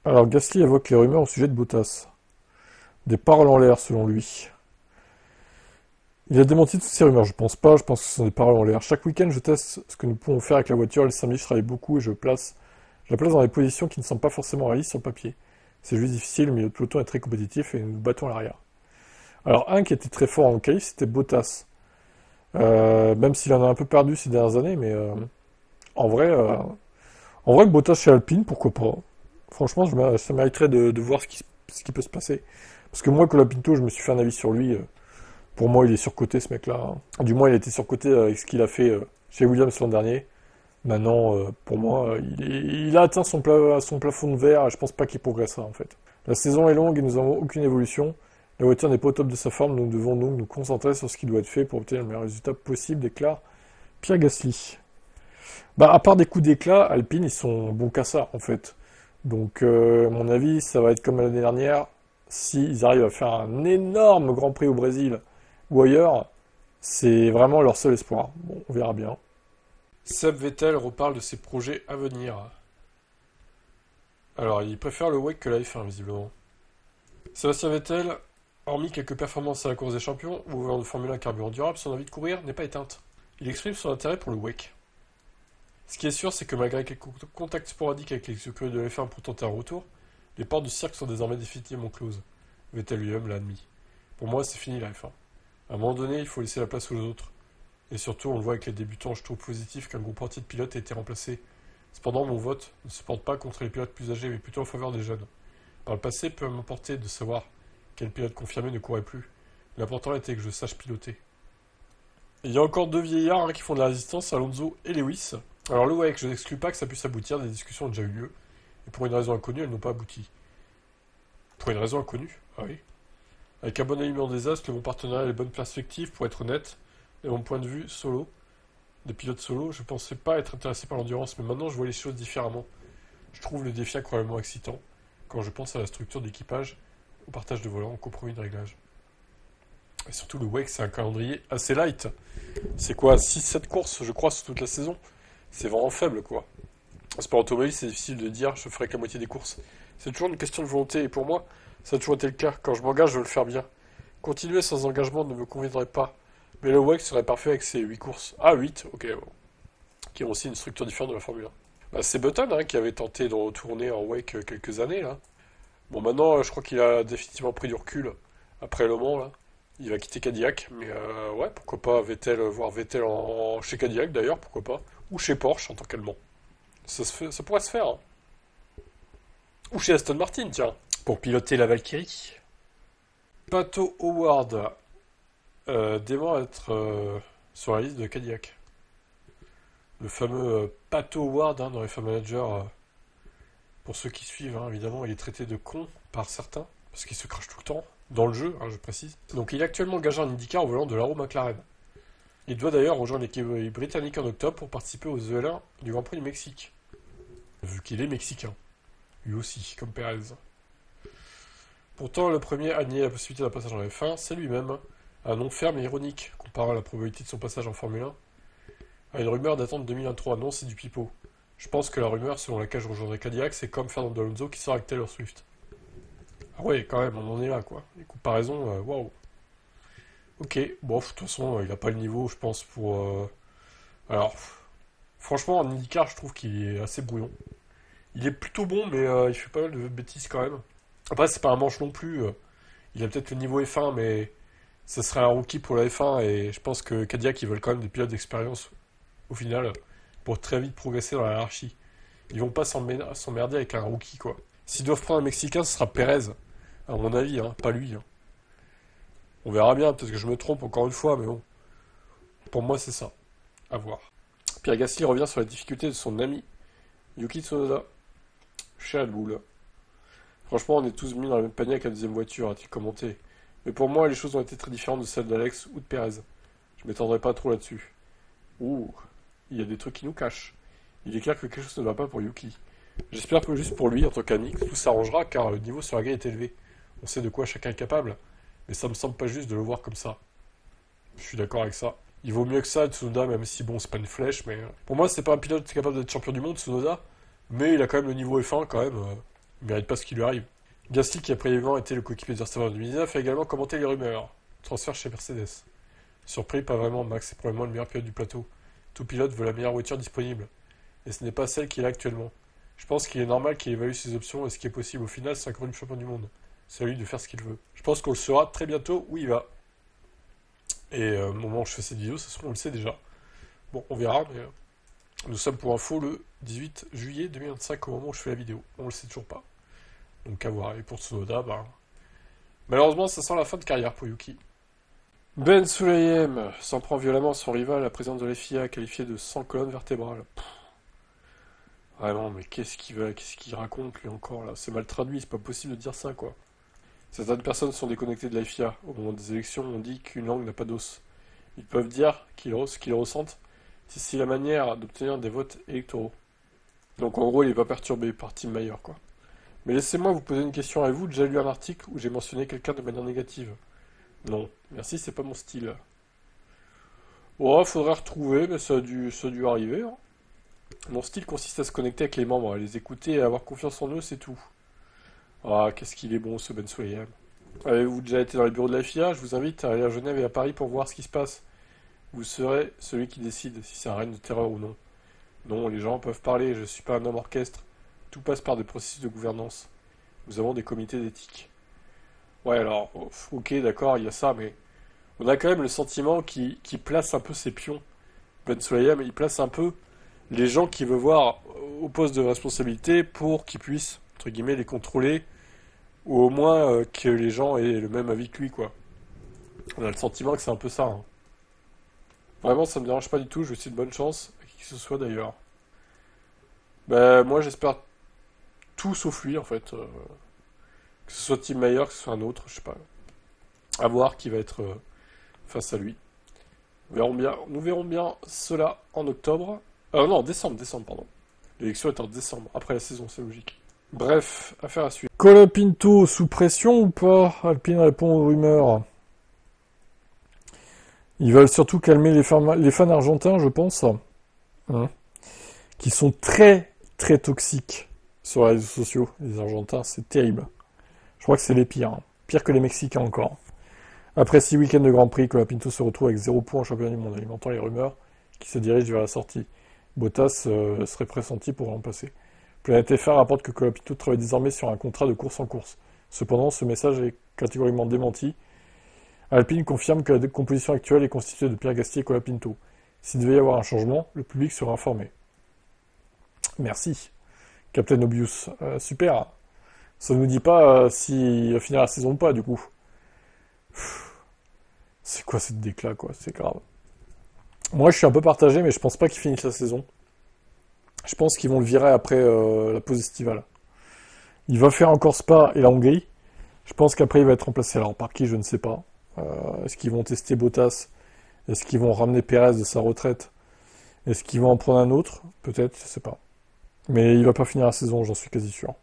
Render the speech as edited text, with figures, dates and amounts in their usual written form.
Alors, Gasly évoque les rumeurs au sujet de Bottas. Des paroles en l'air, selon lui. Il a démenti toutes ces rumeurs, je pense pas, je pense que ce sont des paroles en l'air. Chaque week-end, je teste ce que nous pouvons faire avec la voiture. Le samedi, je travaille beaucoup et je la place dans des positions qui ne sont pas forcément réalistes sur le papier. C'est juste difficile, le milieu de peloton est très compétitif et nous nous battons à l'arrière. Alors, un qui était très fort en qualif, c'était Bottas. Même s'il en a un peu perdu ces dernières années, mais en vrai, euh, en vrai, Bottas chez Alpine, pourquoi pas. Franchement, ça mériterait de voir ce qui peut se passer. Parce que moi, Colapinto, je me suis fait un avis sur lui. Pour moi, il est surcoté, ce mec-là, hein. Du moins, il a été surcoté avec ce qu'il a fait chez Williams l'an dernier. Maintenant, pour moi, il a atteint son plafond de verre. Je pense pas qu'il progressera, en fait. La saison est longue et nous n'avons aucune évolution. La voiture n'est pas au top de sa forme. Nous devons nous concentrer sur ce qui doit être fait pour obtenir le meilleur résultat possible, déclare Pierre Gasly. Bah, à part des coups d'éclat, Alpine, ils sont bons qu'à ça, en fait. Donc, à mon avis, ça va être comme l'année dernière. S'ils arrivent à faire un énorme Grand Prix au Brésil ou ailleurs, c'est vraiment leur seul espoir. Bon, on verra bien. Seb Vettel reparle de ses projets à venir. Alors, il préfère le WEC que la F1, visiblement. Sébastien Vettel, hormis quelques performances à la course des champions ou au volant de Formule 1 carburant durable, son envie de courir n'est pas éteinte. Il exprime son intérêt pour le WEC. Ce qui est sûr, c'est que malgré quelques contacts sporadiques avec les écuries de la F1 pour tenter un retour, les portes du cirque sont désormais définitivement closes. Vettel lui-même l'a admis. Pour moi, c'est fini la F1. À un moment donné, il faut laisser la place aux autres. Et surtout, on le voit avec les débutants, je trouve positif qu'un groupe entier de pilotes ait été remplacé. Cependant, mon vote ne se porte pas contre les pilotes plus âgés, mais plutôt en faveur des jeunes. Par le passé, peu m'importer de savoir quel pilote confirmé ne courait plus. L'important était que je sache piloter. Et il y a encore deux vieillards qui font de la résistance, Alonso et Lewis. Alors le WEC, je n'exclus pas que ça puisse aboutir, des discussions ont déjà eu lieu, et pour une raison inconnue, elles n'ont pas abouti. Pour une raison inconnue? Ah oui. Avec un bon alignement des astres, le bon partenariat et les bonnes perspectives, pour être honnête, de mon point de vue solo, de pilote solo, je pensais pas être intéressé par l'endurance, mais maintenant je vois les choses différemment. Je trouve le défi incroyablement excitant, quand je pense à la structure d'équipage, au partage de volant, au compromis de réglage. Et surtout le WEC, c'est un calendrier assez light. C'est quoi, 6-7 courses, je crois, sur toute la saison? C'est vraiment faible, quoi. En sport automobile, c'est difficile de dire je ferai que la moitié des courses. C'est toujours une question de volonté, et pour moi, ça a toujours été le cas. Quand je m'engage, je veux le faire bien. Continuer sans engagement ne me conviendrait pas. Mais le WEC serait parfait avec ses 8 courses. Ah, 8, ok, bon. Qui ont aussi une structure différente de la Formule 1. Bah, c'est Button qui avait tenté de retourner en WEC quelques années, là. Bon, maintenant, je crois qu'il a définitivement pris du recul après Le Mans, là. Il va quitter Cadillac, mais ouais, pourquoi pas Vettel, voir Vettel chez Cadillac d'ailleurs, pourquoi pas. Ou chez Porsche en tant qu'allemand. Ça pourrait se faire, hein. Ou chez Aston Martin, tiens, pour piloter la Valkyrie. Pato Howard dément être sur la liste de Cadillac. Le fameux Pato Howard dans les Fan Managers, pour ceux qui suivent, hein, évidemment, il est traité de con par certains, parce qu'il se crache tout le temps, dans le jeu, hein, je précise. Donc il est actuellement engagé en IndyCar au volant de l'Arrow McLaren. Il doit d'ailleurs rejoindre l'équipe britannique en octobre pour participer aux EL1 du Grand Prix du Mexique. Vu qu'il est mexicain. Lui aussi, comme Perez. Pourtant, le premier à nier la possibilité d'un passage en F1, c'est lui-même. Un nom ferme et ironique, comparant la probabilité de son passage en Formule 1 à une rumeur datant de 2023. Non, c'est du pipeau. Je pense que la rumeur selon laquelle je rejoindrai Cadillac, c'est comme Fernando Alonso qui sort avec Taylor Swift. Ah ouais, quand même, on en est là, quoi. Les comparaisons, waouh. Ok, bon, de toute façon, il a pas le niveau, je pense, pour... Alors, franchement, en IndyCar, je trouve qu'il est assez brouillon. Il est plutôt bon, mais il fait pas mal de bêtises quand même. Après, c'est pas un manche non plus. Il a peut-être le niveau F1, mais ça serait un rookie pour la F1, et je pense que Cadillac, ils veulent quand même des pilotes d'expérience, au final, pour très vite progresser dans la hiérarchie. Ils vont pas s'emmerder avec un rookie, quoi. S'ils doivent prendre un Mexicain, ce sera Perez, à mon avis, hein, pas lui, hein. On verra bien, peut-être que je me trompe encore une fois, mais bon. Pour moi, c'est ça. À voir. Pierre Gasly revient sur la difficulté de son ami Yuki Tsunoda chez Red Bull. Franchement, on est tous mis dans la même panier avec la deuxième voiture, a-t-il commenté. Mais pour moi, les choses ont été très différentes de celles d'Alex ou de Perez. Je m'étendrai pas trop là-dessus. Ouh, il y a des trucs qui nous cachent. Il est clair que quelque chose ne va pas pour Yuki. J'espère que juste pour lui, en tant qu'ami, tout s'arrangera car le niveau sur la grille est élevé. On sait de quoi chacun est capable, mais ça me semble pas juste de le voir comme ça. Je suis d'accord avec ça. Il vaut mieux que ça, Tsunoda, même si bon, c'est pas une flèche, mais... Pour moi, c'est pas un pilote capable d'être champion du monde, Tsunoda, mais il a quand même le niveau F1, quand même. Il mérite pas ce qui lui arrive. Gasly, qui a précisément été le coéquipier de Verstappen en 2019, a également commenté les rumeurs. Transfert chez Mercedes. Surpris, pas vraiment, Max est probablement le meilleur pilote du plateau. Tout pilote veut la meilleure voiture disponible. Et ce n'est pas celle qu'il a actuellement. Je pense qu'il est normal qu'il évalue ses options et ce qui est possible. Au final, c'est un grand champion du monde. C'est à lui de faire ce qu'il veut. Je pense qu'on le saura très bientôt où il va. Et au moment où je fais cette vidéo, ça se trouve, on le sait déjà. Bon, on verra, mais nous sommes pour info le 18 juillet 2025 au moment où je fais la vidéo. On le sait toujours pas. Donc à voir. Et pour Tsunoda, malheureusement, ça sent la fin de carrière pour Yuki. Ben Sulayem s'en prend violemment son rival, la présidente de la FIA, qualifiée de sans colonne vertébrale. Vraiment, mais qu'est-ce qu'il raconte lui encore là? C'est mal traduit, c'est pas possible de dire ça quoi. Certaines personnes sont déconnectées de la FIA. Au moment des élections, on dit qu'une langue n'a pas d'os. Ils peuvent dire ce qu'ils ressentent, c'est la manière d'obtenir des votes électoraux. Donc en gros, il est pas perturbé par Tim Mayer quoi. Mais laissez-moi vous poser une question. Avez-vous déjà lu un article où j'ai mentionné quelqu'un de manière négative? Non, merci, c'est pas mon style. Oh, faudrait retrouver, mais ça a dû arriver. Hein. Mon style consiste à se connecter avec les membres, à les écouter et à avoir confiance en eux, c'est tout. Ah, qu'est-ce qu'il est bon ce Ben Sulayem. Avez-vous déjà été dans les bureaux de la FIA? Je vous invite à aller à Genève et à Paris pour voir ce qui se passe. Vous serez celui qui décide si c'est un règne de terreur ou non. Non, les gens peuvent parler, je ne suis pas un homme orchestre. Tout passe par des processus de gouvernance. Nous avons des comités d'éthique. Ouais, alors, ok, d'accord, il y a ça, mais on a quand même le sentiment qu'il place un peu ses pions. Ben Sulayem, il place un peu les gens qu'il veut voir au poste de responsabilité pour qu'ils puissent, entre guillemets, les contrôler, ou au moins que les gens aient le même avis que lui, quoi. On a le sentiment que c'est un peu ça. Hein. Vraiment, ça me dérange pas du tout, je lui souhaite bonne chance, à qui que ce soit d'ailleurs. Ben, moi, j'espère tout sauf lui, en fait. Que ce soit Tim Mayer, que ce soit un autre, je sais pas. À voir qui va être face à lui. Nous verrons bien cela en octobre. Non, en décembre, pardon. L'élection est en décembre, après la saison, c'est logique. Bref, affaire à suivre. Colapinto sous pression ou pas? Alpine répond aux rumeurs. Ils veulent surtout calmer les fans argentins, je pense. Hein, qui sont très, très toxiques sur les réseaux sociaux. Les Argentins, c'est terrible. Je crois que c'est les pires. Hein. Pire que les Mexicains encore. Après 6 week-ends de Grand Prix, Colapinto se retrouve avec 0 points en championnat du monde, alimentant les rumeurs qui se dirigent vers la sortie. Bottas serait pressenti pour remplacer. Planète F1 rapporte que Colapinto travaille désormais sur un contrat de course en course. Cependant, ce message est catégoriquement démenti. Alpine confirme que la composition actuelle est constituée de Pierre Gasly et Colapinto. S'il devait y avoir un changement, le public sera informé. Merci, Captain Obvious. Super. Ça ne nous dit pas s'il va finir la saison ou pas, du coup. C'est quoi cette déclat, quoi? C'est grave. Moi, je suis un peu partagé, mais je pense pas qu'il finisse la saison. Je pense qu'ils vont le virer après la pause estivale. Il va faire encore Spa et la Hongrie. Je pense qu'après, il va être remplacé. Alors, par qui, je ne sais pas. Est-ce qu'ils vont tester Bottas? Est-ce qu'ils vont ramener Perez de sa retraite? Est-ce qu'ils vont en prendre un autre? Peut-être, je sais pas. Mais il va pas finir la saison, j'en suis quasi sûr.